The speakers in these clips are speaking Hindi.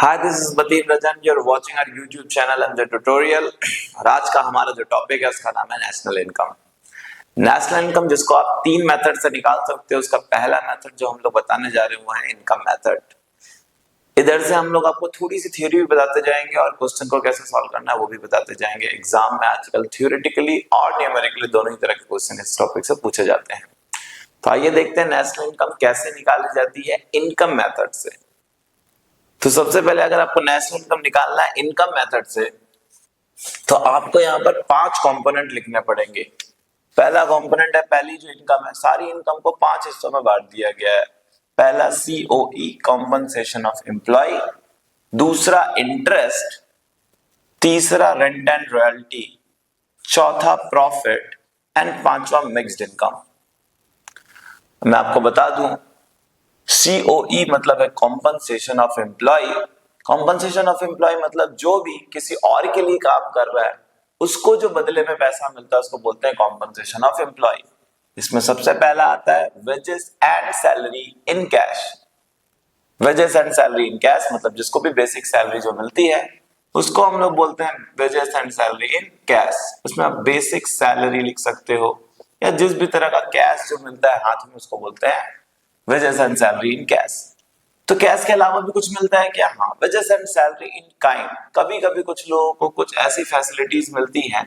Hi, this is Batir Rajan. You're watching our YouTube channel and the tutorial. और आज का हमारा जो टॉपिक है उसका नाम है नेशनल इनकम। नेशनल इनकम जिसको आप तीन मेथड से निकाल सकते हो। उसका पहला मेथड जो हम लोग बताने जा रहे हैं वो है इनकम मेथड। इधर से हम लोग आपको थोड़ी सी थ्योरी भी बताते जाएंगे और क्वेश्चन को कैसे सॉल्व करना है वो भी बताते जाएंगे। एग्जाम में आजकल थ्योरेटिकली और न्यूमेरिकली दोनों ही तरह के क्वेश्चन इस टॉपिक से पूछे जाते हैं। तो आइए देखते हैं नेशनल इनकम कैसे निकाली जाती है इनकम मेथड से। तो सबसे पहले अगर आपको नेशनल इनकम निकालना है इनकम मेथड से तो आपको यहाँ पर 5 कंपोनेंट लिखने पड़ेंगे। पहला कंपोनेंट है, पहली जो इनकम है, सारी इनकम को 5 हिस्सों में बांट दिया गया है। पहला COE कॉम्पनसेशन ऑफ एम्प्लॉय, दूसरा इंटरेस्ट, तीसरा रेंट एंड रॉयल्टी, चौथा प्रॉफिट एंड पांचवा मिक्स्ड इनकम। मैं आपको बता दूं COE मतलब है compensation of employ. Compensation of employ मतलब जो भी किसी और के लिए काम कर रहा है उसको जो बदले में पैसा मिलता है उसको बोलते हैं कॉम्पनसेशन ऑफ एम्प्लॉय। इसमें सबसे पहला आता है wages and salary in cash. Wages and salary in cash मतलब जिसको भी बेसिक सैलरी जो मिलती है उसको हम लोग बोलते हैं wages and salary in cash. उसमें आप बेसिक सैलरी लिख सकते हो या जिस भी तरह का कैश जो मिलता है हाथ में उसको बोलते हैं wages and salary in cash. तो कैश के अलावा भी कुछ मिलता है क्या? हाँ, wages and salary in kind. कभी कभी कुछ लोगों को कुछ ऐसी फैसिलिटीज मिलती हैं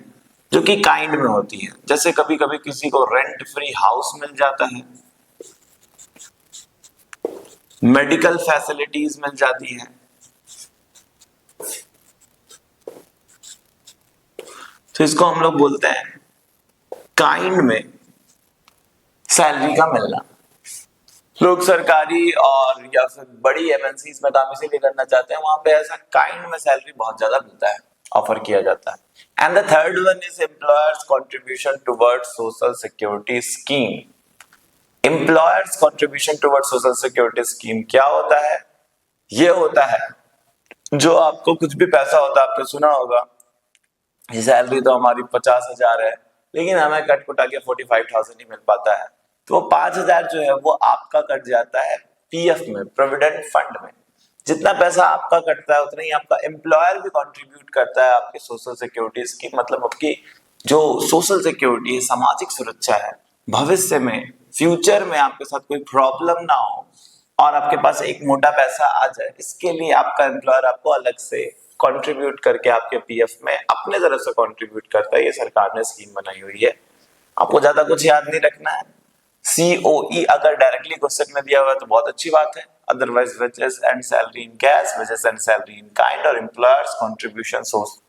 जो कि काइंड में होती हैं। जैसे कभी कभी किसी को रेंट फ्री हाउस मिल जाता है, मेडिकल फैसिलिटीज मिल जाती हैं। तो इसको हम लोग बोलते हैं काइंड में सैलरी का मिलना। लोग सरकारी और या फिर बड़ी MNCs में काम इसीलिए करना चाहते हैं, वहां पे ऐसा काइंड में सैलरी बहुत ज्यादा मिलता है, ऑफर किया जाता है। And the third one is employers contribution towards social security scheme. Employers contribution towards social security scheme क्या होता है? ये होता है जो आपको कुछ भी पैसा होता है, आपने सुना होगा ये सैलरी तो हमारी 50,000 है लेकिन हमें कट कुटा के 45,000 ही मिल पाता है। तो वो 5,000 जो है वो आपका कट जाता है PF में, प्रोविडेंट फंड में। जितना पैसा आपका कटता है उतना ही आपका एम्प्लॉयर भी कंट्रीब्यूट करता है आपकी सोशल सिक्योरिटी स्कीम। मतलब आपकी जो सोशल सिक्योरिटी है, सामाजिक सुरक्षा है, भविष्य में फ्यूचर में आपके साथ कोई प्रॉब्लम ना हो और आपके पास एक मोटा पैसा आ जाए, इसके लिए आपका एम्प्लॉयर आपको अलग से कंट्रीब्यूट करके आपके PF में अपने तरफ से कंट्रीब्यूट करता है। ये सरकार ने स्कीम बनाई हुई है, आपको ज्यादा कुछ याद नहीं रखना है। COE अगर डायरेक्टली क्वेश्चन में दिया हुआ है तो बहुत अच्छी बात है, otherwise wages and salary in cash, wages and salary in kind और employers contribution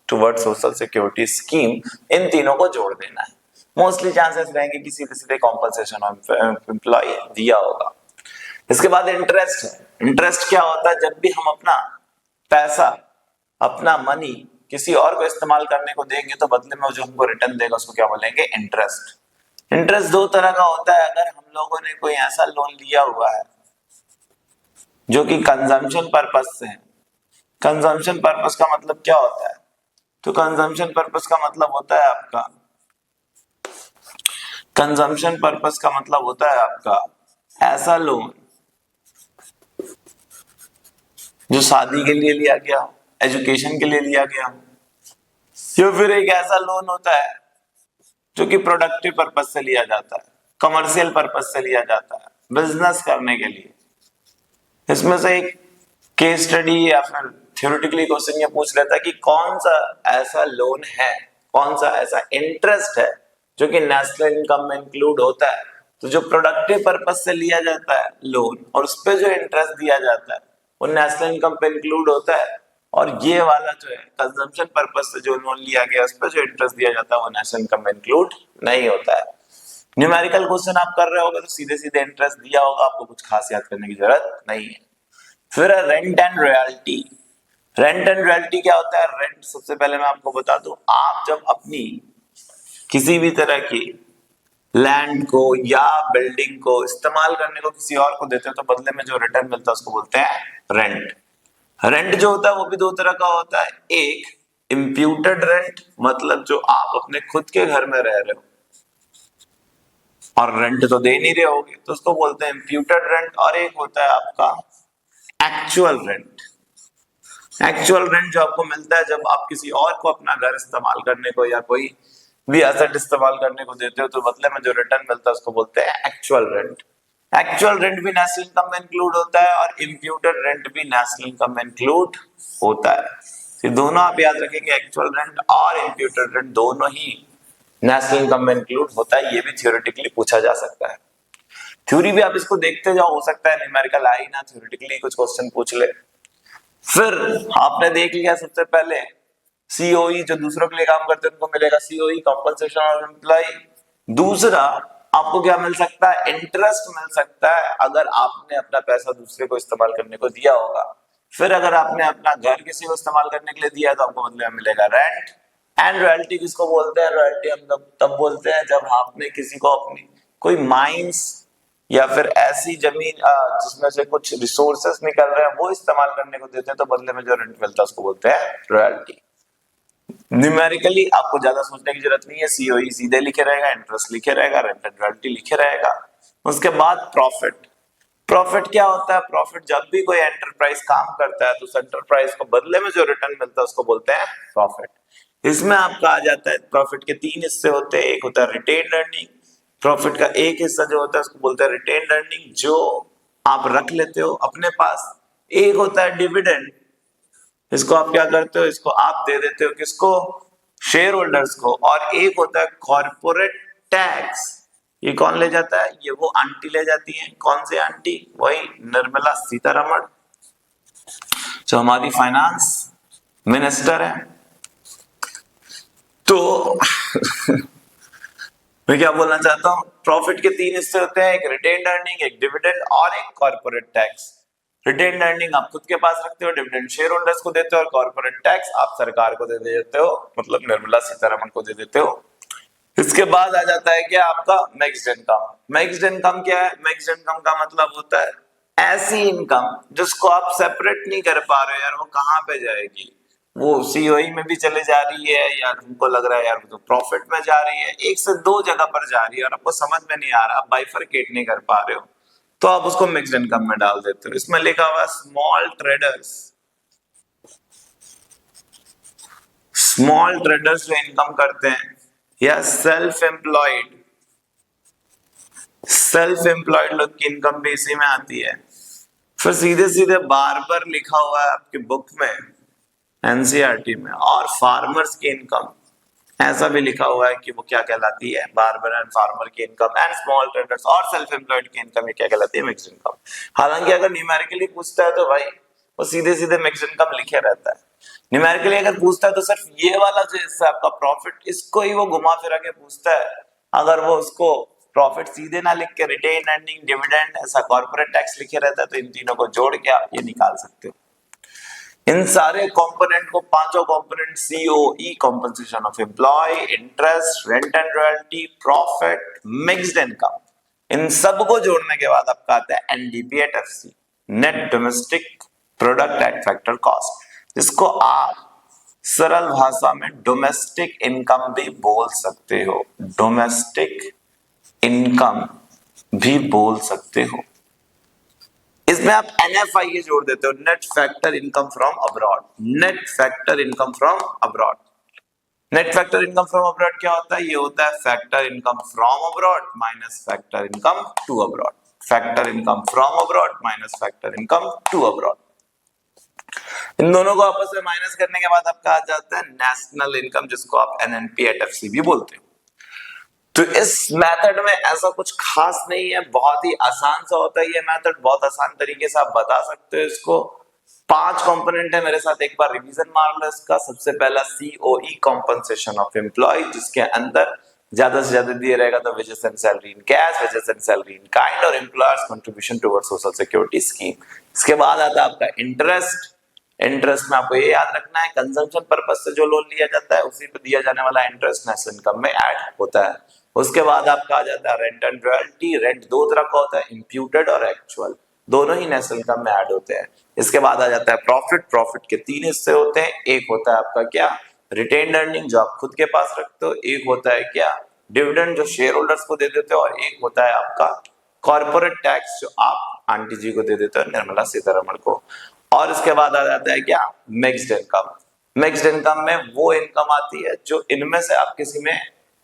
towards social security scheme, इन तीनों को जोड़ देना है। मोस्टली चांसेस रहेंगे कि सीधे सीधे कॉम्पनसेशन ऑफ एम्प्लॉय दिया होगा। इसके बाद इंटरेस्ट है। इंटरेस्ट क्या होता है? जब भी हम अपना पैसा, अपना मनी किसी और को इस्तेमाल करने को देंगे तो बदले में जो हमको रिटर्न देगा उसको क्या बोलेंगे? इंटरेस्ट। इंटरेस्ट दो तरह का होता है। अगर हम लोगों ने कोई ऐसा लोन लिया हुआ है जो कि कंजम्पशन पर्पस से है। कंजम्पशन पर्पस का मतलब क्या होता है? तो कंजम्पशन पर्पस का मतलब होता है आपका, कंजम्पशन पर्पस का मतलब होता है आपका ऐसा लोन जो शादी के लिए लिया गया हो, एजुकेशन के लिए लिया गया हो, या फिर एक ऐसा लोन होता है जो कि प्रोडक्टिव पर्पस से लिया जाता है, कमर्शियल पर्पस से लिया जाता है, बिजनेस करने के लिए। इसमें से एक केस स्टडी या फिर थ्योरेटिकली क्वेश्चन ये पूछ लेता है कि कौन सा ऐसा लोन है, कौन सा ऐसा इंटरेस्ट है जो कि नेशनल इनकम में इंक्लूड होता है। तो जो प्रोडक्टिव पर्पस से लिया जाता है लोन और उस पर जो इंटरेस्ट दिया जाता है वो नेशनल इनकम पे इंक्लूड होता है, और ये वाला जो है कंजम्पशन पर्पस से जो लोन लिया गया उस पर जो इंटरेस्ट दिया जाता है वो नेशनल इनकम में इंक्लूड नहीं होता है। न्यूमेरिकल क्वेश्चन आप कर रहे होगे तो सीधे सीधे इंटरेस्ट दिया होगा, आपको कुछ खास याद करने की जरूरत नहीं है। फिर rent and royalty. Rent and royalty क्या होता है? रेंट सबसे पहले मैं आपको बता दूं, आप जब अपनी किसी भी तरह की लैंड को या बिल्डिंग को इस्तेमाल करने को किसी और को देते हैं तो बदले में जो रिटर्न मिलता है उसको बोलते हैं रेंट। रेंट जो होता है वो भी दो तरह का होता है। एक इम्प्यूटेड रेंट, मतलब जो आप अपने खुद के घर में रह रहे हो और रेंट तो दे नहीं रहे होगे तो उसको बोलते हैं इम्प्यूटेड रेंट। और एक होता है आपका एक्चुअल रेंट। एक्चुअल रेंट जो आपको मिलता है जब आप किसी और को अपना घर इस्तेमाल करने को या कोई भी एसेट इस्तेमाल करने को देते हो तो बदले में जो रिटर्न मिलता है उसको बोलते हैं एक्चुअल रेंट। एक्चुअल रेंट भी नेशनल इनकम में इंक्लूड होता है और इम्प्यूटेड रेंट भी नेशनल इनकम में इंक्लूड होता है। ये दोनों आप याद रखेंगे, एक्चुअल रेंट और इम्प्यूटेड रेंट दोनों ही नेशनल इनकम में इंक्लूड होता है। ये भी थ्योरेटिकली पूछा जा सकता है। थ्योरी भी आप इसको देखते जाओ, हो सकता है न्यूमेरिकल आई ना, थ्योरेटिकली कुछ क्वेश्चन पूछ ले। फिर आपने देख लिया सबसे पहले सीओई, जो दूसरों के लिए काम करते हैं उनको मिलेगा सीओई, कॉम्पनसेशन ऑफ एम्प्लॉय। दूसरा आपको क्या मिल सकता है, इंटरेस्ट मिल सकता है अगर आपने अपना पैसा दूसरे को इस्तेमाल करने को दिया होगा। फिर अगर आपने अपना घर किसी को इस्तेमाल करने के लिए दिया है तो आपको बदले में मिलेगा रेंट। एंड रॉयल्टी किसको बोलते हैं, रॉयल्टी हम लोग तब बोलते हैं जब आपने किसी को अपनी कोई माइंस या फिर ऐसी जमीन जिसमें से कुछ रिसोर्सेस निकल रहे हैं वो इस्तेमाल करने को देते हैं तो बदले में जो रेंट मिलता है उसको बोलते हैं रॉयल्टी। न्यूमेरिकली आपको ज्यादा सोचने की जरूरत नहीं है, सीओई सीधे लिखे रहेगा, इंटरेस्ट लिखे रहेगा, रेंट एंड रॉयल्टी लिखे रहेगा। उसके बाद प्रॉफिट। प्रॉफिट क्या होता है, प्रॉफिट जब भी कोई एंटरप्राइज काम करता है तो उस एंटरप्राइज को बदले में जो रिटर्न मिलता है उसको बोलते हैं प्रॉफिट। इसमें आपका आ जाता है प्रॉफिट के तीन हिस्से होते हैं, एक होता है रिटेन अर्निंग। प्रॉफिट का एक हिस्सा जो होता है उसको बोलते हैं रिटेन अर्निंग, जो आप रख लेते हो अपने पास। एक होता है डिविडेंड, इसको आप क्या करते हो, इसको आप दे देते हो किसको, शेयर होल्डर्स को। और एक होता है कॉर्पोरेट टैक्स, ये कौन ले जाता है, ये वो आंटी ले जाती है। कौन सी आंटी, वही निर्मला सीतारमण जो हमारी फाइनेंस मिनिस्टर है। तो मैं क्या बोलना चाहता हूं, प्रॉफिट के तीन हिस्से होते हैं, एक रिटेन अर्निंग, एक डिविडेंड और एक कॉर्पोरेट टैक्स। रिटेन अर्निंग आप खुद के पास रखते हो, डिविडेंड शेयर होल्डर्स को देते हो और कॉर्पोरेट टैक्स आप सरकार को दे देते हो, मतलब निर्मला सीतारमण को दे देते हो। इसके बाद आ जाता है क्या आपका मिक्स्ड इनकम। मिक्स्ड इनकम क्या है, मिक्स्ड इनकम का मतलब होता है ऐसी इनकम जिसको आप सेपरेट नहीं कर पा रहे हो, यार वो कहाँ पे जाएगी, वो सीओई में भी चले जा रही है या तुमको लग रहा है यार तो प्रॉफिट में जा रही है, एक से दो जगह पर जा रही है और आपको समझ में नहीं आ रहा, आप बाइफरकेट नहीं कर पा रहे हो, तो आप उसको मिक्स्ड इनकम में डाल देते हो। इसमें लिखा हुआ स्मॉल ट्रेडर्स, स्मॉल ट्रेडर्स जो इनकम करते हैं, या सेल्फ एम्प्लॉयड, सेल्फ एम्प्लॉयड लोग की इनकम भी इसी में आती है। फिर सीधे सीधे बार्बर लिखा हुआ है आपकी बुक में एनसीईआरटी में, और फार्मर्स की इनकम ऐसा भी लिखा हुआ है कि वो क्या कहलाती है, बार्बर एंड फार्मर की इनकम, एंड स्मॉल ट्रेडर्स और सेल्फ एम्प्लॉयड की इनकम, ये क्या कहलाती है, मिक्स्ड इनकम। हालांकि अगर न्यूमेरिकली पूछता है तो भाई वो सीधे सीधे मिक्स्ड इनकम लिखे रहता है। न्यूमेरिकली अगर पूछता है तो सिर्फ ये वाला जो हिस्सा आपका प्रॉफिट, इसको ही वो घुमा फिरा के पूछता है। अगर वो उसको प्रॉफिट सीधे ना लिख के रिटेन अर्निंग, डिविडेंड, ऐसा कॉर्पोरेट टैक्स लिखे रहता है तो इन तीनों को जोड़ के आप ये निकाल सकते हो। इन सारे कंपोनेंट को, पांचों component COE, compensation of employee, interest, rent and royalty, profit, mixed income, इन सब को जोड़ने के बाद आपका आता है NDP at FC, net domestic product at factor cost, जिसको आप सरल भाषा में डोमेस्टिक इनकम भी बोल सकते हो, डोमेस्टिक इनकम भी बोल सकते हो। इसमें आप एनएफआई जोड़ देते हो, net factor income from abroad, net factor income from abroad. Net factor income from abroad क्या होता है, ये होता है factor income from abroad minus factor income to abroad, factor income from abroad minus factor income to abroad. इन दोनों को आपस में माइनस करने के बाद आपका आ जाता है नेशनल इनकम, जिसको आप एनएनपीएटएफसी भी बोलते हो। तो इस मेथड में ऐसा कुछ खास नहीं है, बहुत ही आसान सा होता है ये मेथड, बहुत आसान तरीके से आप बता सकते हो इसको। 5 कंपोनेंट है, मेरे साथ एक बार रिवीजन मार लो इसका। सबसे पहला सीओई, कॉम्पनसेशन ऑफ एम्प्लॉय, जिसके अंदर ज्यादा से ज्यादा दिए रहेगा तो wages and salary in cash, wages and salary in kind और employers contribution towards social security scheme. इसके बाद आता है आपका इंटरेस्ट। इंटरेस्ट में आपको ये याद रखना है, कंजम्पशन पर्पज से जो लोन लिया जाता है उसी पे दिया जाने वाला इंटरेस्ट नेशनल इनकम में ऐड होता है। उसके बाद आपका आ जाता है रेंट एंड रॉयल्टी। रेंट दो तरह का होता है, इम्प्यूटेड और एक्चुअल, दोनों ही नेशनल इनकम में ऐड होते हैं। इसके बाद आ जाता है प्रॉफिट। प्रॉफिट के 3 हिस्से होते हैं, एक होता है आपका क्या, रिटेन अर्निंग जो आप खुद के पास रखते हो, एक होता है क्या, डिविडेंड जो शेयर होल्डर्स को दे देते हो, और एक होता है आपका कॉर्पोरेट टैक्स जो आप आंटी जी को दे देते हो, निर्मला सीतारमण को। और इसके बाद आ जाता है क्या, मिक्स्ड इनकम। मिक्स्ड इनकम में वो इनकम आती है जो इनमें से आप किसी में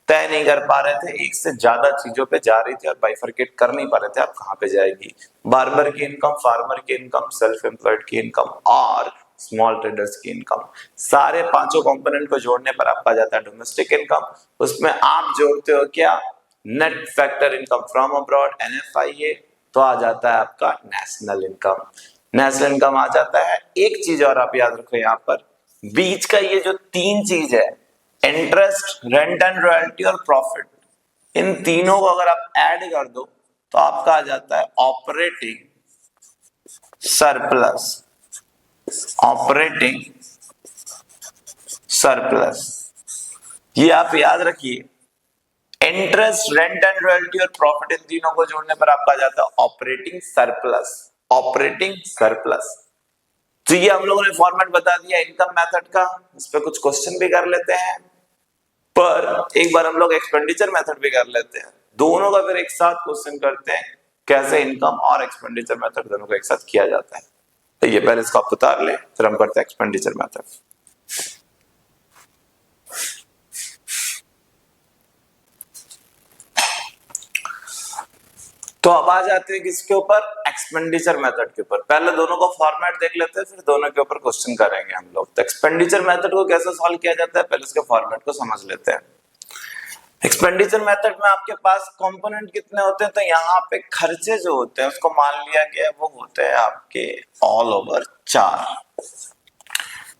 तय नहीं कर पा रहे थे, एक से ज्यादा चीजों पे जा रही थी और बाइफरकेट कर नहीं पा रहे थे आप कहाँ पे जाएगी। बार्बर की इनकम, फार्मर की इनकम, सेल्फ एम्प्लॉयड की इनकम और स्मॉल ट्रेडर्स की इनकम। सारे पांचों कंपोनेंट को जोड़ने पर आपका आ जाता है डोमेस्टिक इनकम। उसमें आप जोड़ते हो क्या, net factor income from abroad, NFIA, तो आ जाता है आपका नेशनल इनकम। नेशनल इनकम आ जाता है। एक चीज और आप याद रखो यहाँ पर, बीच का ये जो तीन चीज है, इंटरेस्ट, रेंट एंड रॉयल्टी और प्रॉफिट, इन तीनों को अगर आप ऐड कर दो तो आपका आ जाता है ऑपरेटिंग सरप्लस। ऑपरेटिंग सरप्लस, ये आप याद रखिए, इंटरेस्ट, रेंट एंड रॉयल्टी और प्रॉफिट, इन तीनों को जोड़ने पर आपका आ जाता है ऑपरेटिंग सरप्लस। Operating surplus. तो ये हम लोगों ने फॉर्मेट बता दिया इनकम मेथड का, इस पे कुछ क्वेश्चन भी कर लेते हैं, पर एक बार हम लोग एक्सपेंडिचर मेथड भी कर लेते हैं। दोनों का फिर एक साथ क्वेश्चन करते हैं, कैसे इनकम और एक्सपेंडिचर मेथड दोनों को एक साथ किया जाता है। तो ये पहले इसको आप उतार ले, फिर हम करते हैं एक्सपेंडिचर मेथड। तो अब आ जाते हैं किसके ऊपर, एक्सपेंडिचर मेथड के ऊपर। पहले दोनों का फॉर्मेट देख लेते हैं, फिर दोनों के ऊपर क्वेश्चन करेंगे हम लोग। तो एक्सपेंडिचर मेथड को कैसे सॉल्व किया जाता है, पहले इसके फॉर्मेट को समझ लेते हैं। एक्सपेंडिचर मेथड में आपके पास कंपोनेंट कितने होते हैं, तो यहाँ पे खर्चे जो होते हैं उसको मान लिया गया वो होते हैं आपके ऑल ओवर 4।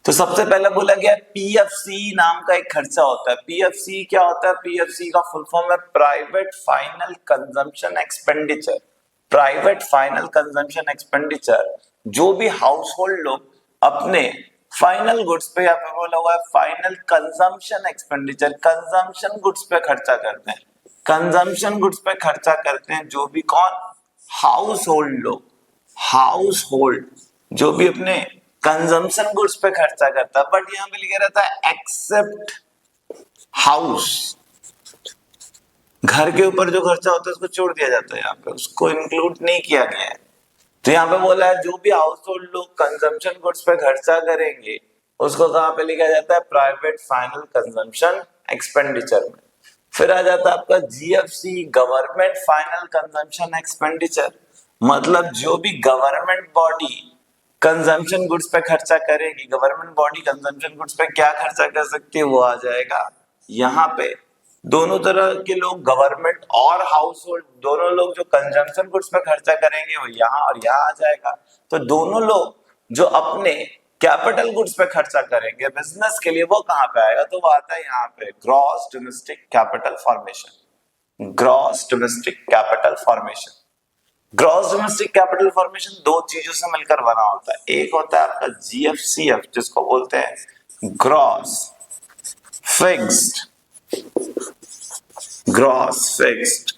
तो सबसे पहले बोला गया PFC नाम का एक खर्चा होता है। PFC क्या होता है, PFC का फुल फॉर्म है private final consumption expenditure. Private final consumption expenditure, जो भी हाउस होल्ड लोग अपने फाइनल गुड्स पे, या फिर बोला हुआ है final consumption expenditure, consumption goods पे खर्चा करते हैं। कंजम्पशन गुड्स पे खर्चा करते हैं जो भी कौन, हाउस होल्ड लोग। हाउस होल्ड जो भी अपने कंजम्पशन गुड्स पे खर्चा करता है, बट यहां पे लिखा रहता है एक्सेप्ट हाउस। घर के ऊपर जो खर्चा होता है उसको छोड़ दिया जाता है, यहाँ पे उसको इंक्लूड नहीं किया गया है। तो यहाँ पे बोला है जो भी हाउस होल्ड लोग कंजम्पशन गुड्स पे खर्चा करेंगे उसको कहाँ पे लिखा जाता है, प्राइवेट फाइनल कंजम्पशन एक्सपेंडिचर में। फिर आ जाता है आपका GFC, government final consumption expenditure. मतलब जो भी गवर्नमेंट बॉडी कंजम्पशन गुड्स पे खर्चा करेगी, गवर्नमेंट बॉडी कंजम्पशन गुड्स पे क्या खर्चा कर सकती है वो आ जाएगा यहाँ पे। दोनों तरह के लोग, गवर्नमेंट और हाउस होल्ड, दोनों लोग जो कंजम्पशन गुड्स पे खर्चा करेंगे वो यहाँ और यहाँ आ जाएगा। तो दोनों लोग जो अपने कैपिटल गुड्स पे खर्चा करेंगे बिजनेस के लिए, वो कहाँ पे आएगा, तो वो आता है यहाँ पे gross domestic capital formation. Gross domestic capital formation. Gross domestic capital formation दो चीजों से मिलकर बना होता है। एक होता है आपका GFCF, जिसको बोलते हैं ग्रॉस फिक्स्ड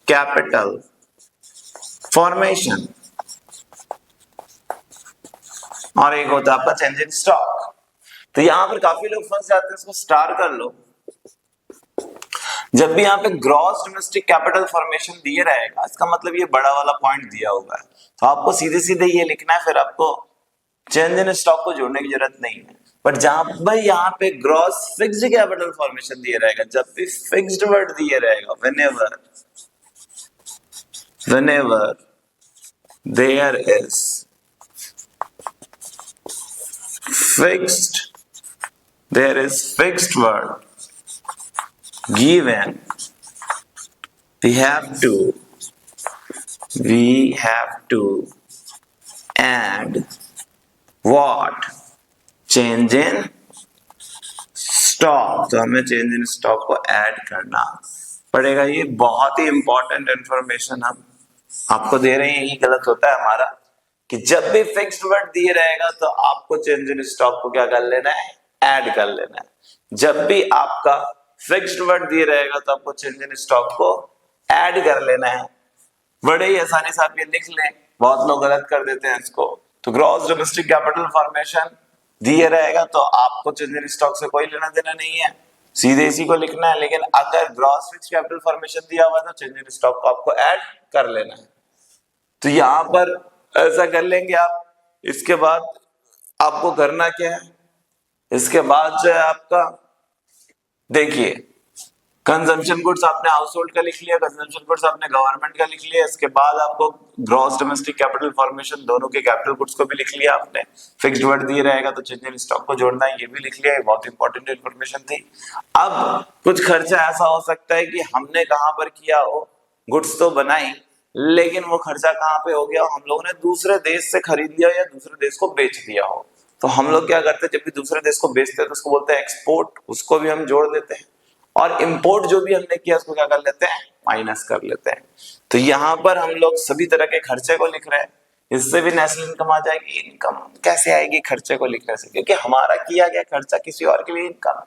कैपिटल फॉर्मेशन, और एक होता है आपका चेंज इन स्टॉक। तो यहां पर काफी लोग फंस जाते हैं, इसको स्टार कर लो। जब भी यहाँ पे ग्रॉस डोमेस्टिक कैपिटल फॉर्मेशन दिए रहेगा, इसका मतलब ये बड़ा वाला पॉइंट दिया हुआ है, तो आपको सीधे सीधे ये लिखना है, फिर आपको चेंज इन स्टॉक को जोड़ने की जरूरत नहीं है। बट जहां भाई यहाँ पे ग्रॉस फिक्स्ड कैपिटल फॉर्मेशन दिए रहेगा, जब भी फिक्स्ड वर्ड दिए रहेगा, whenever there is fixed word given, we have to add what, change in stock. तो हमें चेंज इन स्टॉक को ऐड करना पड़ेगा। ये बहुत ही इंपॉर्टेंट इंफॉर्मेशन हम आपको दे रहे हैं। यही गलत होता है हमारा कि जब भी फिक्स्ड वर्ड दिए रहेगा तो आपको चेंज इन स्टॉक को क्या कर लेना है, ऐड कर लेना है। जब भी आपका फिक्स्ड वर्ड दिए रहेगा तो आपको चेंज इन स्टॉक को ऐड कर लेना है। बड़े ही आसानी से आप ये लिख लें, बहुत लोग गलत कर देते हैं इसको। तो ग्रॉस डोमेस्टिक कैपिटल फॉर्मेशन दिए रहेगा तो आपको चेंज इन स्टॉक से कोई लेना देना नहीं है, सीधे इसी को लिखना है। लेकिन अगर ग्रॉस फिक्स्ड कैपिटल फॉर्मेशन दिया हुआ है तो चेंज इन स्टॉक को आपको ऐड कर लेना है। तो यहां पर ऐसा कर लेंगे आप। इसके बाद आपको करना क्या है, इसके बाद जो है आपका, देखिए कंजम्पशन गुड्स आपने हाउस होल्ड का लिख लिया, कंजम्पशन गुड्स आपने गवर्नमेंट का लिख लिया, इसके बाद आपको ग्रॉस डोमेस्टिक कैपिटल फॉर्मेशन दोनों के कैपिटल गुड्स को भी लिख लिया आपने, फिक्स्ड वर्ड दिए रहेगा तो चेंज इन स्टॉक को जोड़ना है, ये भी लिख लिया, ये बहुत इंपॉर्टेंट इन्फॉर्मेशन थी। अब कुछ खर्चा ऐसा हो सकता है कि हमने कहां पर किया हो, गुड्स तो बनाई लेकिन वो खर्चा कहां पे हो गया, हम लोगों ने दूसरे देश से खरीद लिया या दूसरे देश को बेच दिया हो। तो हम लोग क्या करते हैं, जब भी दूसरे देश को बेचते हैं तो उसको बोलते हैं एक्सपोर्ट, उसको भी हम जोड़ देते हैं, और इंपोर्ट जो भी हमने किया उसको क्या कर लेते हैं, माइनस कर लेते हैं। तो यहाँ पर हम लोग सभी तरह के खर्चे को लिख रहे हैं, इससे भी नेशनल इनकम आ जाएगी। इनकम कैसे आएगी खर्चे को लिखने से, क्योंकि हमारा किया गया खर्चा किसी और के लिए इनकम है।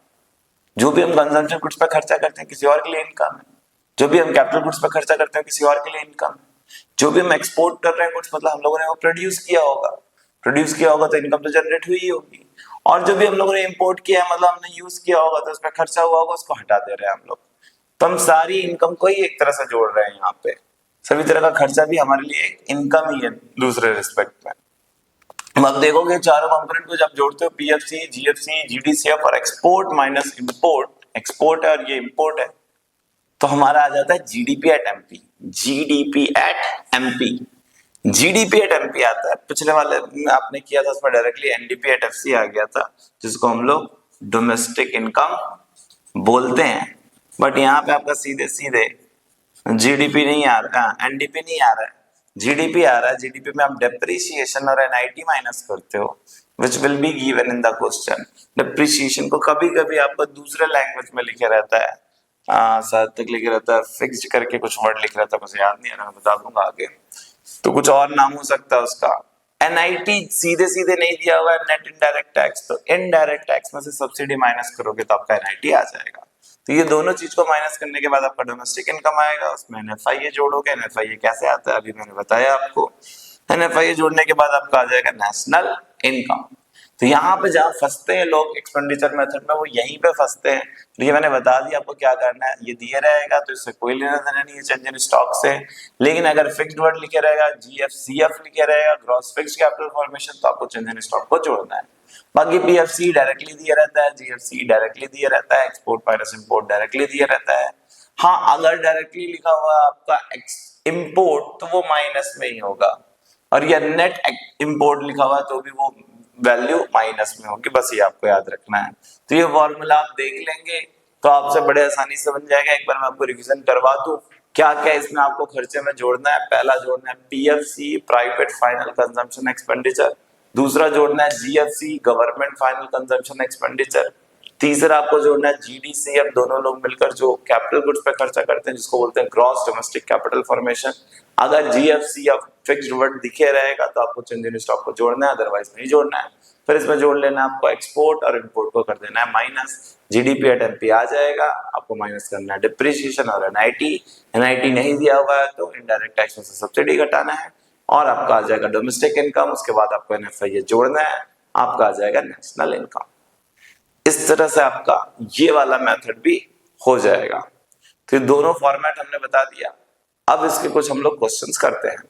जो भी हम कंजम्पशन गुड्स पर खर्चा करते हैं किसी और के लिए इनकम है, जो भी हम कैपिटल गुड्स पर खर्चा करते हैं किसी और के लिए इनकम है, जो भी हम एक्सपोर्ट कर रहे हैं गुड्स मतलब हम लोगों ने वो प्रोड्यूस किया होगा तो इनकम तो जनरेट हुई ही होगी, और जो भी हम लोगों ने इंपोर्ट किया है मतलब हमने यूज किया होगा तो उसमें खर्चा हुआ होगा, उसको हटा दे रहे हैं हम लोग। तो हम सारी इनकम को ही एक तरह से जोड़ रहे हैं यहाँ पे, सभी तरह का खर्चा भी हमारे लिए एक इनकम ही है दूसरे रिस्पेक्ट में। अब देखोगे चारों कंपोनेंट को जब जोड़ते हो, पीएफसी, जीएफसी, जीडीसीएफ और एक्सपोर्ट माइनस इंपोर्ट, एक्सपोर्ट है और ये इंपोर्ट है, तो हमारा आ जाता है GDP at MP, GDP at MP, GDP at MP आता है। पिछले वाले में आपने किया था उसमें डायरेक्टली एनडीपी एट एफसी आ गया था, जिसको हम लोग डोमेस्टिक इनकम बोलते हैं, बट यहाँ पे आपका सीधे सीधे जीडीपी नहीं आ रहा, एनडीपी नहीं आ रहा है, जीडीपी आ रहा है। जीडीपी में आप डेप्रिसिएशन और एनआईटी माइनस करते हो, which will be given in the question. Depreciation को कभी कभी आपको दूसरे लैंग्वेज में लिखे रहता है, शायद तक लिखे रहता है फिक्स्ड करके कुछ वर्ड लिख रहता है, मुझे याद नहीं आ रहा, मैं बता दूंगा आगे, तो कुछ और नाम हो सकता है उसका। एनआईटी सीधे सीधे नहीं दिया हुआ है, नेट इनडायरेक्ट टैक्स, तो इनडायरेक्ट टैक्स में से सब्सिडी माइनस करोगे तो आपका एनआईटी आ जाएगा। तो ये दोनों चीज को माइनस करने के बाद आपका डोमेस्टिक इनकम आएगा, उसमें एनएफआईए जोड़ोगे। एनएफआईए कैसे आता है अभी मैंने बताया आपको। एनएफआईए जोड़ने के बाद आपका आ जाएगा नेशनल इनकम। तो यहाँ पे जहाँ फंसते हैं लोग एक्सपेंडिचर मेथड में, वो यहीं पे फंसते हैं। तो ये मैंने बता दिया आपको क्या करना है, ये दिए रहेगा तो इससे कोई लेना देना नहीं है चेंज इन स्टॉक से, लेकिन अगर फिक्स्ड वर्ड लिखे रहेगा, जीएफसीएफ लिखे रहेगा, ग्रॉस फिक्स्ड कैपिटल फॉर्मेशन, तो आपको चेंज इन स्टॉक को जोड़ना है। बाकी पीएफसी डायरेक्टली दिया रहता है, जीएफसी डायरेक्टली दिया रहता है, एक्सपोर्ट माइनस इंपोर्ट डायरेक्टली दिया रहता है। हाँ, अगर डायरेक्टली लिखा हुआ है आपका इंपोर्ट तो वो माइनस में ही होगा, और या नेट इंपोर्ट लिखा हुआ है तो भी वो वैल्यू माइनस में होगी, बस ये आपको याद रखना है। तो ये फॉर्मूला आप देख लेंगे तो आपसे बड़े आसानी से बन जाएगा। एक बार मैं आपको रिवीजन करवा दूं क्या क्या इसमें आपको खर्चे में जोड़ना है। पहला जोड़ना है PFC, private final consumption expenditure. दूसरा जोड़ना है GFC, government final consumption expenditure. तीसरा आपको जोड़ना है जीडीसीएफ, दोनों लोग मिलकर जो कैपिटल गुड्स पे खर्चा करते हैं जिसको बोलते हैं ग्रॉस डोमेस्टिक कैपिटल फॉर्मेशन। अगर जीएफसी या फिक्स्ड वर्ड दिखे रहेगा तो आपको चेंज इन स्टॉक को जोड़ना है, अदरवाइज नहीं जोड़ना है। फिर इसमें जोड़ लेना है आपको एक्सपोर्ट और इंपोर्ट को कर देना है माइनस, जीडीपी एट एमपी आ जाएगा। आपको माइनस करना है डिप्रिसिएशन और एनआईटी, एनआईटी नहीं दिया हुआ है तो इनडायरेक्ट टैक्स में से सब्सिडी घटाना है, और आपका आ जाएगा डोमेस्टिक इनकम। उसके बाद आपको एनएफआईए जोड़ना है, आपका आ जाएगा नेशनल इनकम। इस तरह से आपका ये वाला मेथड भी हो जाएगा। तो ये दोनों फॉर्मेट हमने बता दिया। अब इसके कुछ हम लोग क्वेश्चंस करते हैं।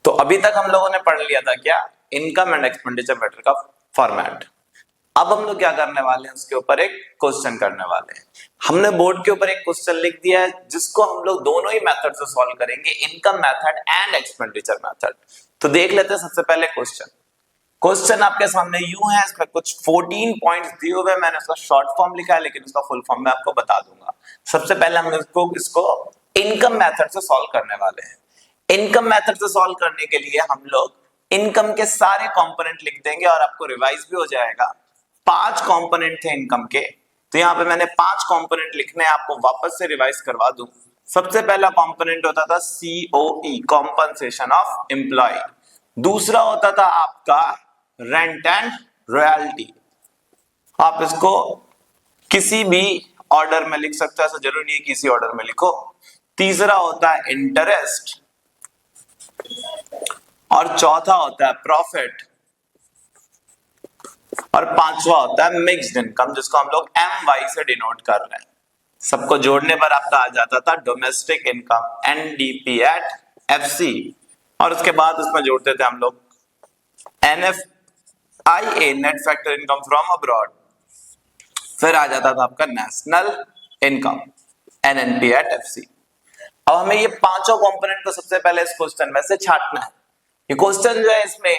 तो अभी तक हम लोगों ने पढ़ लिया था क्या, इनकम एंड एक्सपेंडिचर मेथड का फॉर्मेट। अब हम लोग क्या करने वाले हैं, उसके ऊपर एक क्वेश्चन करने वाले हैं। हमने बोर्ड के ऊपर एक क्वेश्चन लिख दिया है जिसको हम लोग दोनों ही मेथड से सॉल्व करेंगे, income method and expenditure method. तो देख लेते हैं सबसे पहले क्वेश्चन। क्वेश्चन आपके सामने यूं है, इसमें कुछ 14 पॉइंट्स दिए हुए हैं। मैंने उसका शॉर्ट फॉर्म लिखा है लेकिन उसका फुल फॉर्म मैं आपको बता दूंगा। सबसे पहले हम इसको इनकम मेथड से सॉल्व करने वाले हैं। इनकम मेथड से सॉल्व करने के लिए हम लोग इनकम के सारे कंपोनेंट लिख देंगे और आपको रिवाइज भी हो जाएगा। 5 कंपोनेंट थे इनकम के, तो यहाँ पे मैंने 5 कंपोनेंट लिखने, आपको वापस से रिवाइज करवा दूं। सबसे पहला कंपोनेंट होता था COE, कॉम्पनसेशन ऑफ एम्प्लॉय। दूसरा होता था आपका रेंट एंड रॉयल्टी। आप इसको किसी भी ऑर्डर में लिख सकते हो, ऐसा जरूरी नहीं है किसी ऑर्डर में लिखो। तीसरा होता है इंटरेस्ट, और चौथा होता है प्रॉफिट, और पांचवा होता है मिक्स्ड इनकम, जिसको हम लोग MY से डिनोट कर रहे हैं। सबको जोड़ने पर आपका आ जाता था domestic income NDP at FC, और उसके बाद उसमें जोड़ते थे हम लोग NFIA net factor income from abroad, फिर आ जाता था आपका national income NNP at FC. अब हमें ये पांचों कंपोनेंट को सबसे पहले इस क्वेश्चन में से छांटना है। ये क्वेश्चन जो है इसमें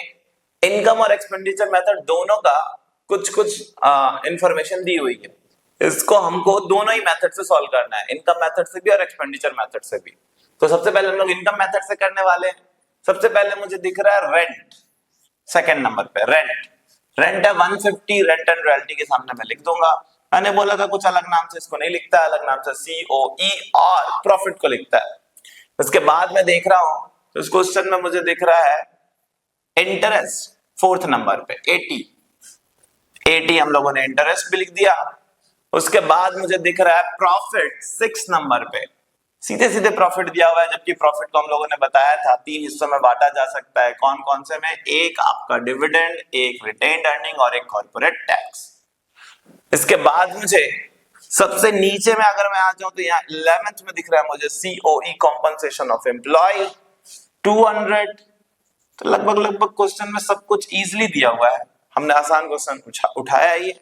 इनकम और एक्सपेंडिचर मेथड दोनों का कुछ कुछ इंफॉर्मेशन दी हुई है, इसको हमको दोनों ही मेथड से सॉल्व करना है, इनकम मेथड से भी और एक्सपेंडिचर मेथड से भी। तो सबसे पहले हम लोग इनकम मेथड से करने वाले हैं। सबसे पहले मुझे दिख रहा है रेंट, सेकंड नंबर पे रेंट, रेंट है 150, रेंट एंड रॉयल्टी के सामने मैं लिख दूंगा। मैंने बोला था कुछ अलग नाम से इसको नहीं लिखता, अलग नाम से सीओई और प्रॉफिट को लिखता है। उसके बाद मैं देख रहा हूं तो इस क्वेश्चन में मुझे दिख रहा है इंटरेस्ट, फोर्थ नंबर पे 80 हम लोगों ने इंटरेस्ट भी लिख दिया। उसके बाद मुझे दिख रहा है प्रॉफिट, सिक्स नंबर पे सीधे सीधे प्रॉफिट दिया हुआ है, जबकि प्रॉफिट को हम लोगों ने बताया था 3 हिस्सों में बांटा जा सकता है। कौन कौन से में? एक आपका डिविडेंड, एक रिटेन्ड अर्निंग और एक कॉर्पोरेट टैक्स। इसके बाद मुझे सबसे नीचे में अगर मैं आ जाऊं तो यहाँ 11th में दिख रहा है मुझे सीओई कॉम्पनसेशन ऑफ एम्प्लॉय 200। तो लगभग क्वेश्चन में सब कुछ इजीली दिया हुआ है, हमने आसान क्वेश्चन उठाया है। ये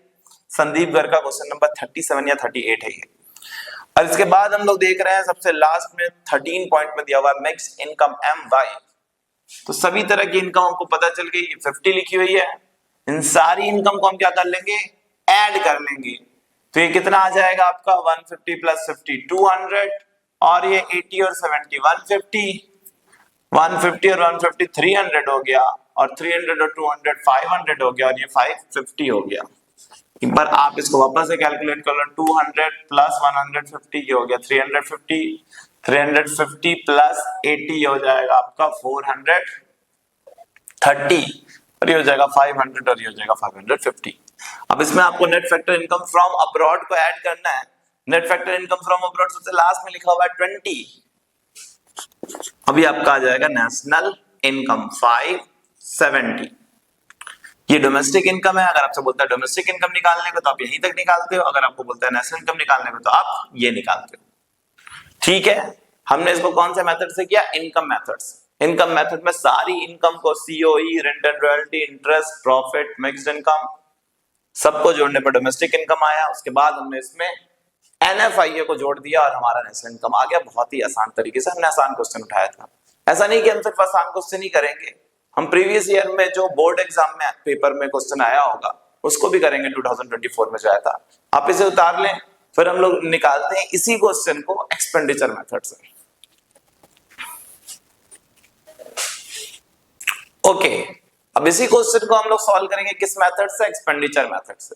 संदीप घर का क्वेश्चन नंबर 37 या 38 है ये। और इसके बाद हम लोग देख रहे हैं सबसे लास्ट में 13 पॉइंट में दिया हुआ है मिक्स इनकम MY। तो सभी तरह की इनकम हमको पता चल गई, 50 लिखी हुई है। इन सारी इनकम को हम क्या कर लेंगे? ऐड कर लेंगे। तो ये कितना आ जाएगा आपका 150 प्लस 50 200, और ये 80 और 70 150, 150 और 150 300 हो गया, और 300 और 200 500 हो गया, और ये 550 हो गया। एक बार आप इसको वापस से कैलकुलेट कर लो, 200 प्लस 150 ये हो गया 350, 350 प्लस 80 हो जाएगा आपका 430, और ये हो जाएगा 500, और ये हो जाएगा 550। अब इसमें आपको net factor income from abroad को ऐड करना है। Net factor income from abroad सबसे लास्ट में लिखा हुआ है 20, अभी आपका आ जाएगा नेशनल इनकम 570। ये डोमेस्टिक इनकम है। अगर आपसे बोलता है डोमेस्टिक इनकम निकालने को तो आप यहीं तक निकालते हो, अगर आपको बोलता है नेशनल इनकम निकालने को तो आप ये निकालते हो। ठीक है, हमने इसको कौन से मेथड से किया? इनकम मेथड से। इनकम मेथड में सारी इनकम को COE, rent and royalty, interest, profit, mixed income सबको जोड़ने पर डोमेस्टिक इनकम आया। उसके बाद हमने इसमें एनएफआईए को जोड़ दिया और हमारा नेशनल इनकम आ गया। बहुत ही आसान तरीके से हमने आसान क्वेश्चन उठाया था। ऐसा नहीं कि हम सिर्फ आसान क्वेश्चन ही करेंगे, हम प्रीवियस ईयर में जो बोर्ड एग्जाम में पेपर में क्वेश्चन आया होगा उसको भी करेंगे। 2024 में जो आया था आप इसे उतार लें, फिर हम लोग निकालते हैं इसी क्वेश्चन को एक्सपेंडिचर मेथड से। ओके, अब इसी क्वेश्चन को हम लोग सॉल्व करेंगे किस मेथड से? एक्सपेंडिचर मेथड से।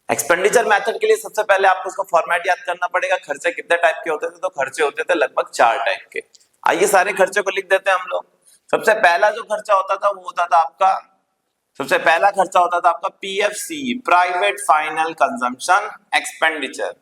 एक्सपेंडिचर मेथड के लिए सबसे पहले आपको उसका फॉर्मेट याद करना पड़ेगा। खर्चे कितने टाइप के होते थे? तो खर्चे होते थे लगभग 4 टाइप के। आइए सारे खर्चे को लिख देते हैं हम लोग। सबसे पहला जो खर्चा होता था वो होता था आपका, सबसे पहला खर्चा होता था आपका PFC, private final consumption expenditure.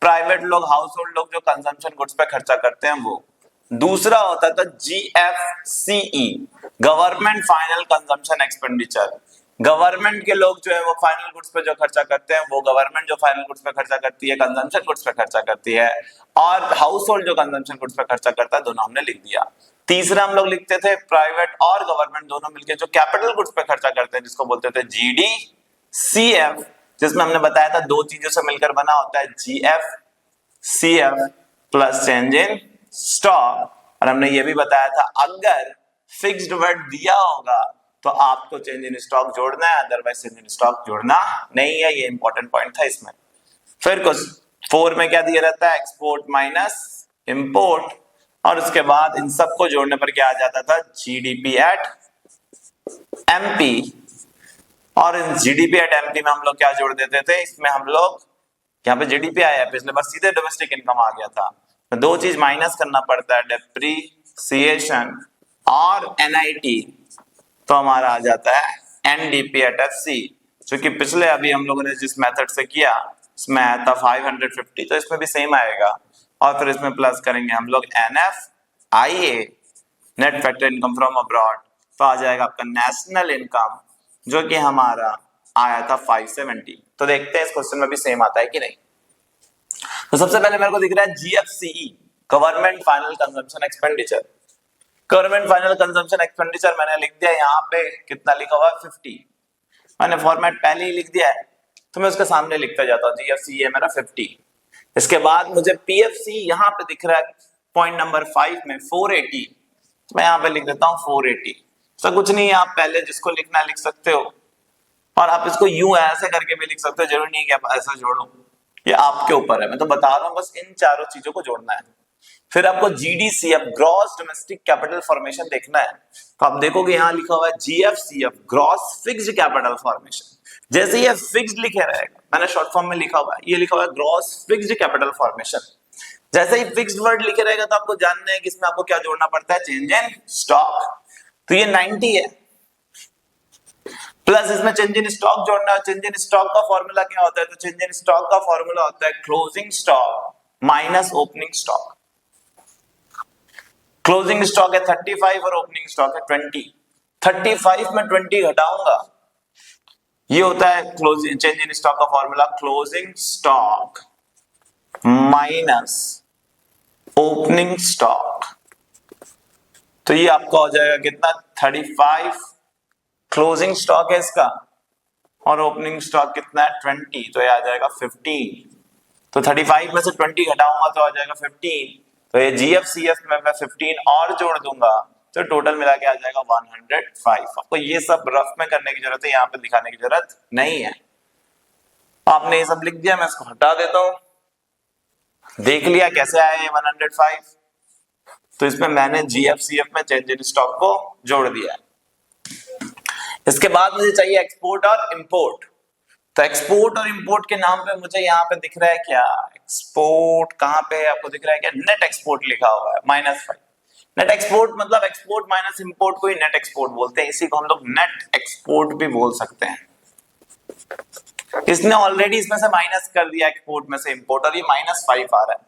Private लोग, हाउस होल्ड लोग जो कंजम्पशन गुड्स पे खर्चा करते हैं वो। दूसरा होता था GFCE, government final consumption expenditure. Government के लोग जो है वो फाइनल गुड्स पे जो खर्चा करते हैं वो गवर्नमेंट जो फाइनल गुड्स पे खर्चा करती है, कंजम्पशन गुड्स पे खर्चा करती है। और हाउस होल्ड जो कंजम्पशन गुड्स पे खर्चा करता है, दोनों हमने लिख दिया। तीसरा हम लोग लिखते थे प्राइवेट और गवर्नमेंट दोनों मिलकर जो कैपिटल गुड्स पे खर्चा करते हैं, जिसको बोलते थे जीडीसीएफ, जिसमें हमने बताया था 2 चीजों से मिलकर बना होता है, GFCF plus change in stock. और हमने ये भी बताया था अगर फिक्स्ड वर्ड दिया होगा तो आपको चेंज इन स्टॉक जोड़ना है, अदरवाइज चेंज इन स्टॉक जोड़ना नहीं है। ये इंपॉर्टेंट पॉइंट था इसमें। फिर कुछ 4 में क्या दिया रहता है? एक्सपोर्ट माइनस इंपोर्ट, और उसके बाद इन सबको जोड़ने पर क्या आ जाता था? GDP at MP. और इन जीडीपी एट एमपी में हम लोग क्या जोड़ देते थे? इसमें हम लोग यहाँ पे जीडीपी आया है, पिछले बार सीधे डोमेस्टिक इनकम आ गया था, तो 2 चीज माइनस करना पड़ता है, डेप्रिसिएशन और एनआईटी। तो हमारा आ जाता है एनडीपी एट एफसी, जो कि पिछले अभी हम लोगों ने जिस मेथड से किया इसमें आया था 550, तो इसमें भी सेम आएगा। और फिर इसमें प्लस करेंगे हम लोग NFIA, net factor income from abroad, तो आ जाएगा आपका नेशनल इनकम, जो कि हमारा आया था 570। तो देखते हैं इस क्वेश्चन में भी सेम आता है कि नहीं। तो सबसे पहले मेरे को दिख रहा है GFCE, government final consumption expenditure. Government final consumption expenditure मैंने लिख दिया, यहाँ पे कितना लिखा हुआ है 50, मैंने फॉर्मेट पहले ही लिख दिया है तो मैं उसके सामने लिखता जाता हूँ GFCE है मेरा 50। इसके बाद मुझे PFC यहाँ पे दिख रहा है पॉइंट नंबर 5 में 480, तो मैं यहाँ पे लिख देता हूँ 480। तो कुछ नहीं है, आप पहले जिसको लिखना लिख सकते हो और आप इसको यूं ऐसे करके भी लिख सकते हो, जरूरी नहीं कि आप ऐसा जोड़ो, ये आपके ऊपर है। मैं तो बता रहा हूँ बस इन चारों चीजों को जोड़ना है। फिर आपको GDCF gross domestic capital formation देखना है, तो आप देखोगे यहाँ लिखा हुआ है GFCF gross fixed capital formation. जैसे ये फिक्स्ड लिखे रहेगा, मैंने शॉर्ट फॉर्म में लिखा हुआ है, ये लिखा हुआ है ग्रॉस फिक्स्ड कैपिटल फॉर्मेशन। जैसे ही फिक्स्ड वर्ड लिखे रहेगा तो आपको जानना है कि इसमें आपको क्या जोड़ना पड़ता है, चेंज इन स्टॉक। तो ये 90 है, प्लस इसमें चेंज इन स्टॉक जोड़ना है। चेंज इन स्टॉक का फॉर्मूला क्या होता है, तो चेंज इन स्टॉक का फॉर्मूला होता है closing stock minus opening stock. Closing stock है 35 और ओपनिंग स्टॉक है 20। 35 में 20 घटाऊंगा, ये होता है क्लोजिंग चेंज इन स्टॉक का formula closing stock minus opening stock. तो ये आपका हो जाएगा कितना, 35 क्लोजिंग स्टॉक है इसका और ओपनिंग स्टॉक कितना है 20, तो ये आ जाएगा 15। तो 35 में से 20 घटाऊंगा तो आ जाएगा 15। तो ये GFCF में मैं 15 और जोड़ दूंगा तो टोटल मिला के आ जाएगा 105। आपको ये सब रफ में करने की जरूरत है, यहाँ पे दिखाने की जरूरत नहीं है। आपने ये सब लिख दिया, मैं इसको हटा देता हूं। देख लिया कैसे आया ये 105, तो इसमें मैंने GFCF में चेंज इन स्टॉक को जोड़ दिया है। इसके बाद मुझे चाहिए एक्सपोर्ट और इंपोर्ट। तो एक्सपोर्ट और इंपोर्ट के नाम पे मुझे यहाँ पे दिख रहा है क्या, एक्सपोर्ट कहाँ पे है आपको दिख रहा है क्या, नेट एक्सपोर्ट लिखा हुआ है -5। नेट एक्सपोर्ट मतलब एक्सपोर्ट माइनस इंपोर्ट को ही नेट एक्सपोर्ट बोलते हैं, इसी को हम लोग नेट एक्सपोर्ट भी बोल सकते हैं। इसने ऑलरेडी इसमें से माइनस कर दिया एक्सपोर्ट में से इंपोर्ट, और ये -5 आ रहा है।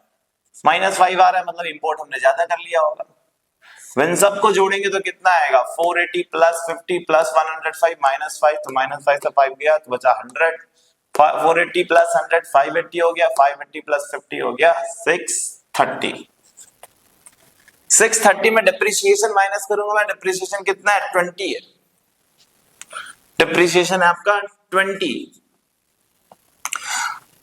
-5 आ रहा है मतलब इंपोर्ट हमने ज्यादा कर लिया होगा। इन सबको जोड़ेंगे तो कितना आएगा, 480 प्लस 50 प्लस 105 -5, तो -5 से 5 गया तो बचा 100। 480 प्लस 100 580 हो गया, 580 प्लस 50 हो गया 630। 630 में डिप्रिसिएशन माइनस करूंगा मैं, डिप्रिसिएशन कितना है 20 है, डिप्रिसिएशन है आपका 20।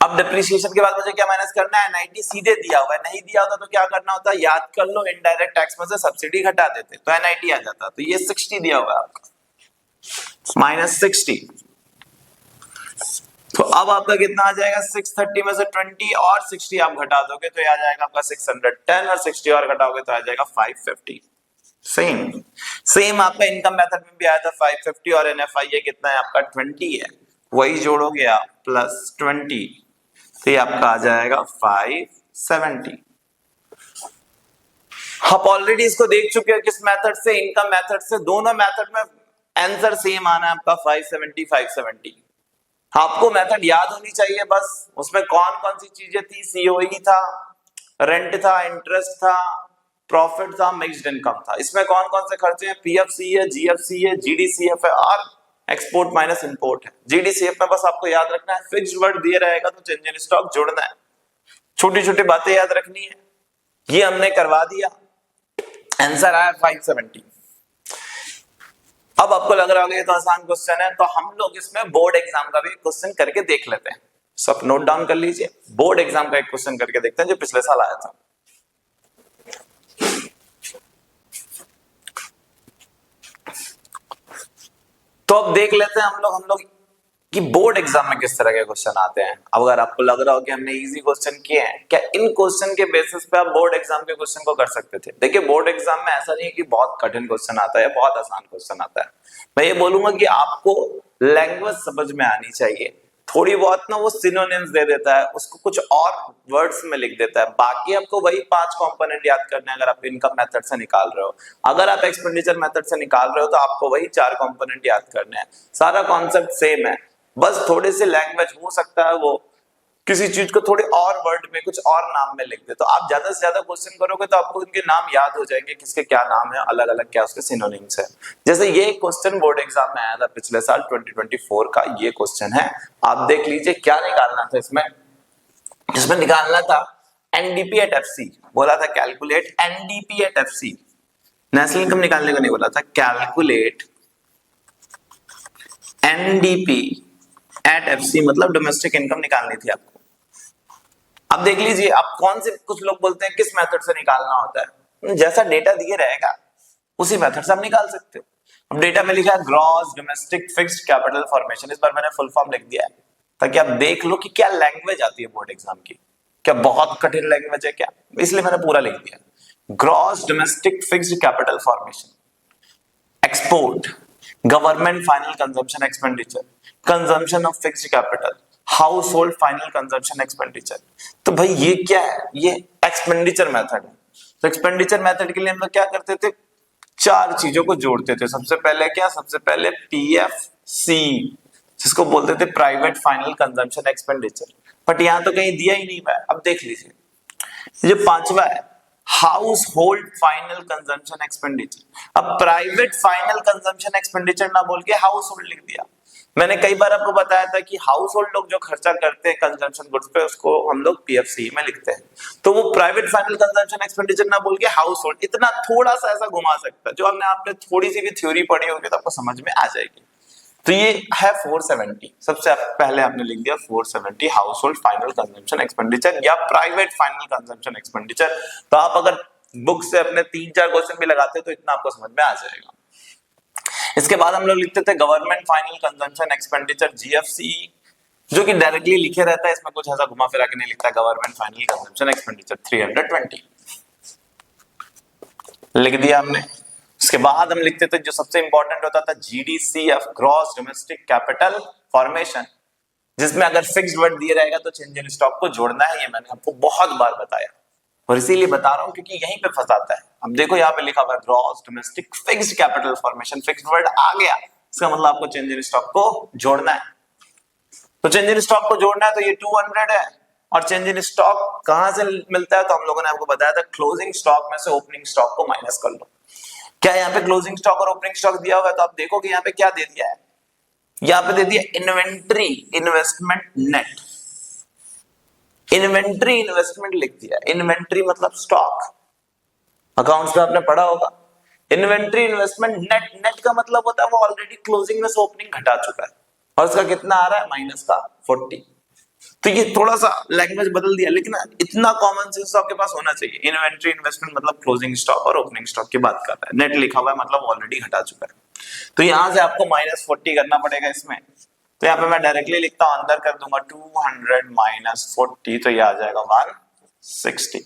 अब डिप्रिसिएशन के बाद मुझे क्या माइनस करना है, 90 सीधे दिया हुआ है, नहीं दिया होता तो क्या करना होता है, याद कर लो, इनडायरेक्ट टैक्स में से सब्सिडी घटा देते तो 90 आ जाता। तो ये 60 दिया हुआ है आपका, -60। तो अब आपका कितना आ जाएगा, 630 में से 20 और 60 आप घटा दोगे तो ये आ जाएगा आपका 610, और 60 और घटाओगे तो आ जाएगा 550। सेम आपका इनकम मेथड में भी आया था 550, और NFI ये कितना है आपका 20 है, वही जोड़ोगे आप प्लस 20, तो ये आपका आ जाएगा 570। आप ऑलरेडी इसको देख चुके हो किस मेथड से, इनकम मेथड से। दोनों मेथड में आंसर सेम आना है आपका 570। आपको मेथड याद होनी चाहिए बस, उसमें कौन कौन सी चीजें थी, COE था, रेंट था, इंटरेस्ट था, प्रॉफिट था, मिक्स्ड इनकम था। इसमें कौन कौन से खर्चे हैं, PFC है, GFC है, GDCF है और एक्सपोर्ट माइनस इंपोर्ट है। GDCF में बस आपको याद रखना है, फिक्स्ड वर्ड दिए रहेगा तो चेंज इन स्टॉक जोड़ना है, छोटी छोटी बातें याद रखनी है। ये हमने करवा दिया, आंसर आया 570। अब आपको लग रहा होगा ये तो आसान क्वेश्चन है, तो हम लोग इसमें बोर्ड एग्जाम का भी क्वेश्चन करके देख लेते हैं। सब नोट डाउन कर लीजिए, बोर्ड एग्जाम का एक क्वेश्चन करके देखते हैं जो पिछले साल आया था। तो अब देख लेते हैं हम लोग कि बोर्ड एग्जाम में किस तरह के क्वेश्चन आते हैं। अब अगर आपको लग रहा हो कि हमने इजी क्वेश्चन किए हैं, क्या इन क्वेश्चन के बेसिस पे आप बोर्ड एग्जाम के क्वेश्चन को कर सकते थे। देखिए बोर्ड एग्जाम में ऐसा नहीं है कि बहुत कठिन क्वेश्चन आता है, बहुत आसान क्वेश्चन आता है। मैं ये बोलूंगा कि आपको लैंग्वेज समझ में आनी चाहिए, थोड़ी बहुत ना वो सिनोनिम्स दे देता है, उसको कुछ और वर्ड्स में लिख देता है, बाकी आपको वही 5 कंपोनेंट याद करने हैं। अगर आप इनकम मेथड से निकाल रहे हो, अगर आप एक्सपेंडिचर मेथड से निकाल रहे हो तो आपको वही 4 कंपोनेंट याद करने हैं। सारा कॉन्सेप्ट सेम है, बस थोड़े से लैंग्वेज हो सकता है वो किसी चीज को थोड़े और वर्ड में कुछ और नाम में लिख दे। तो आप ज्यादा से ज्यादा क्वेश्चन करोगे तो आपको उनके नाम याद हो जाएंगे, किसके क्या नाम है, अलग अलग क्या उसके सिनोनिम्स है। जैसे ये क्वेश्चन बोर्ड एग्जाम में आया था पिछले साल 2024 का, ये क्वेश्चन है, आप देख लीजिए क्या निकालना था इसमें। जिसमें निकालना था एनडीपी एट एफसी, बोला था calculate NDP at FC, national income निकालने को नहीं बोला था, कैलकुलेट एनडीपी एट एफसी मतलब डोमेस्टिक इनकम निकालनी थी आपको। अब देख लीजिए, अब कौन से, कुछ लोग बोलते हैं किस मेथड से निकालना होता है, जैसा डेटा दिए रहेगा उसी मेथड से आप निकाल सकते हो। अब डेटा में लिखा है gross domestic fixed capital formation, इस बार मैंने फुल फॉर्म लिख दिया है ताकि आप देख लो कि क्या लैंग्वेज आती है बोर्ड एग्जाम की, क्या बहुत कठिन लैंग्वेज है क्या, इसलिए मैंने पूरा लिख दिया। Gross domestic fixed capital formation, export, government final consumption expenditure, consumption of fixed capital, house hold final consumption expenditure. तो भाई ये क्या है, ये एक्सपेंडिचर मेथड है। तो एक्सपेंडिचर मेथड के लिए हम लोग क्या करते थे, चार चीजों को जोड़ते थे। सबसे पहले क्या, सबसे पहले पीएफसी, जिसको बोलते थे private final consumption expenditure, but यहां तो कहीं दिया ही नहीं हुआ है। अब देख लीजिए, जो पांचवा है house hold final consumption expenditure. अब प्राइवेट फाइनल कंजम्पशन एक्सपेंडिचर ना बोल के हाउस होल्ड लिख दिया। मैंने कई बार आपको बताया था कि हाउस होल्ड लोग जो खर्चा करते हैं कंजम्पशन गुड्स पे, उसको हम लोग पीएफसी में लिखते हैं। तो वो प्राइवेट फाइनल कंजम्पशन एक्सपेंडिचर ना बोल के हाउस होल्ड, इतना थोड़ा सा ऐसा घुमा सकता है, जो आपने थोड़ी सी भी थ्योरी पढ़ी होगी तो आपको समझ में आ जाएगी। तो ये है 470, सबसे पहले आपने लिख दिया 470 house hold final consumption expenditure या प्राइवेट फाइनल कंजम्पशन एक्सपेंडिचर। तो आप अगर बुक से अपने 3-4 क्वेश्चन भी लगाते तो इतना आपको समझ में आ जाएगा। इसके बाद हम लोग लिखते थे government final consumption expenditure GFC, जो कि डायरेक्टली लिखे रहता है, इसमें कुछ ऐसा घुमा फिरा के नहीं लिखता। गवर्नमेंट फाइनल कंजम्पशन एक्सपेंडिचर 320 लिख दिया हमने। उसके बाद हम लिखते थे जो सबसे इंपॉर्टेंट होता था जीडीसीएफ, ग्रॉस डोमेस्टिक कैपिटल फॉर्मेशन, जिसमें अगर फिक्स्ड वर्ड दिया रहेगा तो चेंज इन स्टॉक को जोड़ना है। ये मैंने आपको बहुत बार बताया और इसीलिए बता रहा हूं क्योंकि यहीं पे फंसाता है। अब देखो यहाँ पे लिखा हुआ है gross domestic fixed capital formation, fixed word आ गया, इसका मतलब आपको चेंज इन स्टॉक को जोड़ना है। तो चेंज इन स्टॉक को जोड़ना है, तो ये 200 है। और चेंज इन स्टॉक कहां से मिलता है, तो हम लोगों ने आपको बताया था क्लोजिंग स्टॉक में से ओपनिंग स्टॉक को माइनस कर लो। क्या यहाँ पे क्लोजिंग स्टॉक और ओपनिंग स्टॉक दिया हुआ है, तो आप देखोगे यहाँ पे क्या दे दिया है, यहाँ पे दे दिया inventory investment net, inventory investment लिख दिया। इन्वेंट्री मतलब स्टॉक, अकाउंट्स में आपने पढ़ा होगा। इन्वेंट्री इन्वेस्टमेंट नेट, नेट का मतलब होता है वो ऑलरेडी क्लोजिंग में से ओपनिंग घटा चुका है और उसका कितना आ रहा है, माइनस का 40। तो ये थोड़ा सा लैंग्वेज बदल दिया, लेकिन इतना कॉमन सेंस आपके पास होना चाहिए। इन्वेंट्री इन्वेस्टमेंट मतलब क्लोजिंग स्टॉक और ओपनिंग स्टॉक की बात कर रहा है। नेट लिखा हुआ है मतलब ऑलरेडी घटा चुका है। तो यहां से आपको -40 करना पड़ेगा इसमें। तो यहाँ पे मैं डायरेक्टली लिखता हूं, अंदर कर दूंगा 200 माइनस 40, तो ये आ जाएगा 160।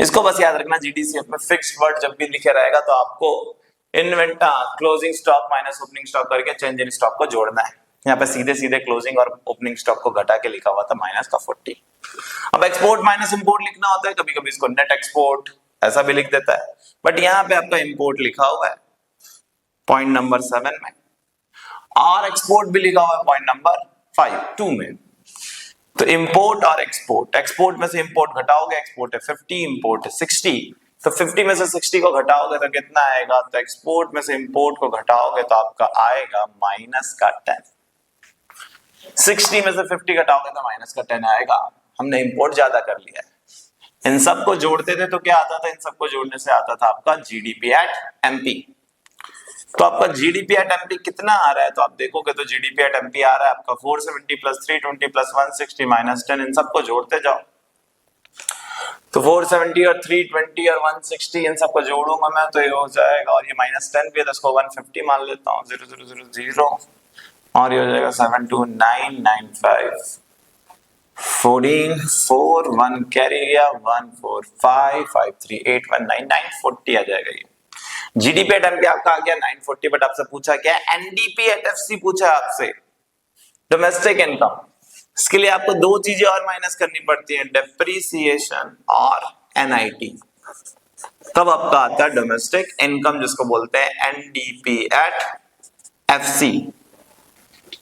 इसको बस याद रखना, जीडीसीएफ में फिक्स्ड वर्ड जब भी लिखे रहेगा तो आपको closing stock minus opening stock करके चेंज इन स्टॉक को जोड़ना है। यहाँ पे सीधे सीधे क्लोजिंग और ओपनिंग स्टॉक को घटा के लिखा हुआ था माइनस का 40। अब एक्सपोर्ट माइनस इंपोर्ट लिखना होता है, कभी कभी इसको नेट एक्सपोर्ट ऐसा भी लिख देता है, बट यहाँ पे आपका इंपोर्ट लिखा हुआ है पॉइंट नंबर 7 में, और एक्सपोर्ट भी लिखा हुआ है पॉइंट नंबर 2 में। तो इंपोर्ट और एक्सपोर्ट, एक्सपोर्ट में से इंपोर्ट घटाओगे, एक्सपोर्ट है 50, इंपोर्ट है 60, तो 50 में से 60 को घटाओगे तो कितना आएगा, तो एक्सपोर्ट में से इंपोर्ट को घटाओगे तो आपका आएगा माइनस का 10। 60 में से 50 घटाओगे तो माइनस का 10 आएगा। हमने इंपोर्ट ज्यादा कर लिया है। इन सबको जोड़ते थे तो क्या आता था, इन सबको जोड़ने से आता था आपका जीडीपी एट एमपी। तो आपका जीडीपी एट एमपी कितना आ रहा है, तो आप देखोगे तो जीडीपी एट एमपी आ रहा है आपका 470 प्लस 320 प्लस 160 माइनस 10, इन सबको जोड़ते जाओ। तो 470 और 320 और 160 इन सबको जोड़ूंगा मैं तो ये हो जाएगा, और ये माइनस 10 भी है तो इसको 150 मान लेता हूँ, 0000, और ये हो जाएगा 72995 14 4 1 कैरी गया 1 4 5 5 3 8 1 9 940 आ जाएगा। ये जीडीपी एट एमपी आपका आ गया 940, बट आपसे पूछा क्या, एनडीपी एट एफसी पूछा आपसे, डोमेस्टिक इनकम। इसके लिए आपको दो चीजें और माइनस करनी पड़ती हैं, डेप्रिसिएशन और एनआईटी, तब आपका आता है डोमेस्टिक इनकम, जिसको बोलते हैं एनडीपी एट एफसी।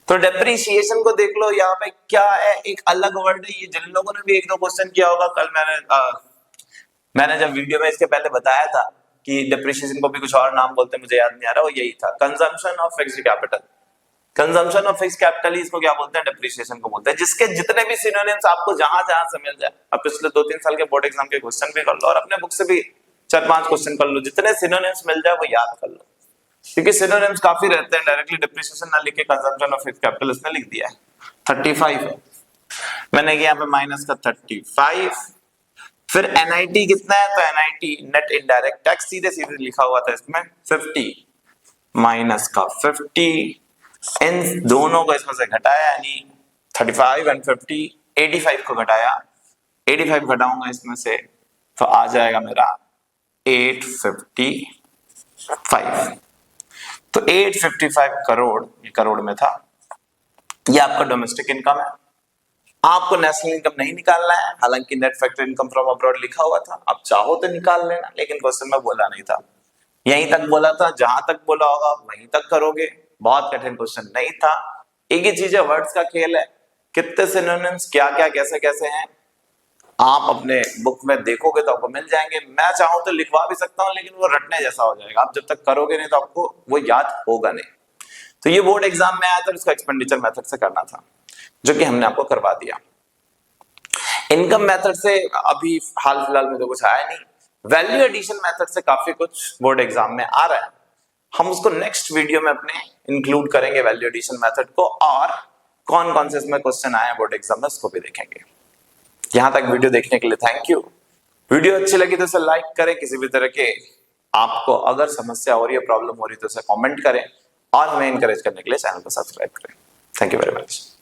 तो डेप्रिसिएशन को देख लो, यहाँ पे क्या है, एक अलग वर्ड है ये, जिन लोगों ने भी 1-2 क्वेश्चन किया होगा, कल मैंने जब वीडियो में इसके पहले बताया था कि डेप्रिसिएशन को भी कुछ और नाम बोलते हैं, मुझे याद नहीं आ रहा, वो यही था, consumption of fixed capital. Consumption of fix capital इसको क्या बोलते हैं, डेप्रिसिएशन को बोलते हैं, जिसके जितने भी सिनोनिम्स आपको जहां जहां से मिल जाए, अब पिछले 2-3 साल के बोर्ड एग्जाम के क्वेश्चन भी कर लो और अपने बुक से भी 4-5 क्वेश्चन कर लो, जितने सिनोनिम्स मिल जाए वो याद कर लो, क्योंकि सिनोनिम्स काफी रहते हैं। डायरेक्टली डेप्रिसिएशन ना लिख के कंजम्पशन ऑफ फिक्स कैपिटल इसने लिख दिया है, 35 है, मैंने यहाँ पे माइनस का 35, फिर एनआईटी कितना है, तो एनआईटी नेट इनडायरेक्ट टैक्स सीधे सीधे लिखा हुआ था इसमें 50 माइनस का 50, इन दोनों को इसमें से घटाया, यानी 35 एंड 50, 85 को घटाया, 85 घटाऊंगा इसमें से तो आ जाएगा मेरा 855, तो 855 करोड़, ये करोड़ में था, ये आपका डोमेस्टिक इनकम है। आपको नेशनल इनकम नहीं निकालना है, हालांकि net factor income from abroad लिखा हुआ था, आप चाहो तो निकाल लेना, लेकिन क्वेश्चन में बोला नहीं था, यहीं तक बोला था, जहां तक बोला होगा वहीं तक करोगे, बहुत कठिन क्वेश्चन नहीं था। एक ही चीज है, वर्ड्स का खेल है, कितने सिनोनिम्स क्या क्या कैसे कैसे हैं आप अपने बुक में देखोगे तो आपको मिल जाएंगे। मैं चाहूं तो लिखवा भी सकता हूं, लेकिन वो रटने जैसा हो जाएगा, आप जब तक करोगे नहीं तो आपको वो याद होगा नहीं। तो ये बोर्ड एग्जाम में आया था, उसका एक्सपेंडिचर मेथड से करना था, जो कि हमने आपको करवा दिया। इनकम मेथड से अभी हाल फिलहाल में तो कुछ आया नहीं, वैल्यू एडिशन मेथड से काफी कुछ बोर्ड एग्जाम में आ रहा है, हम उसको नेक्स्ट वीडियो में अपने इंक्लूड करेंगे वैल्यू एडिशन मेथड को, और कौन कौन से इसमें क्वेश्चन आए हैं बोर्ड एग्जाम में उसको भी देखेंगे। यहां तक वीडियो देखने के लिए थैंक यू। वीडियो अच्छी लगी तो इसे लाइक करें, किसी भी तरह के आपको अगर समस्या हो रही है, प्रॉब्लम हो रही है तो उसे कमेंट करें, और हमें इनकरेज करने के लिए चैनल को सब्सक्राइब करें। Thank you very much.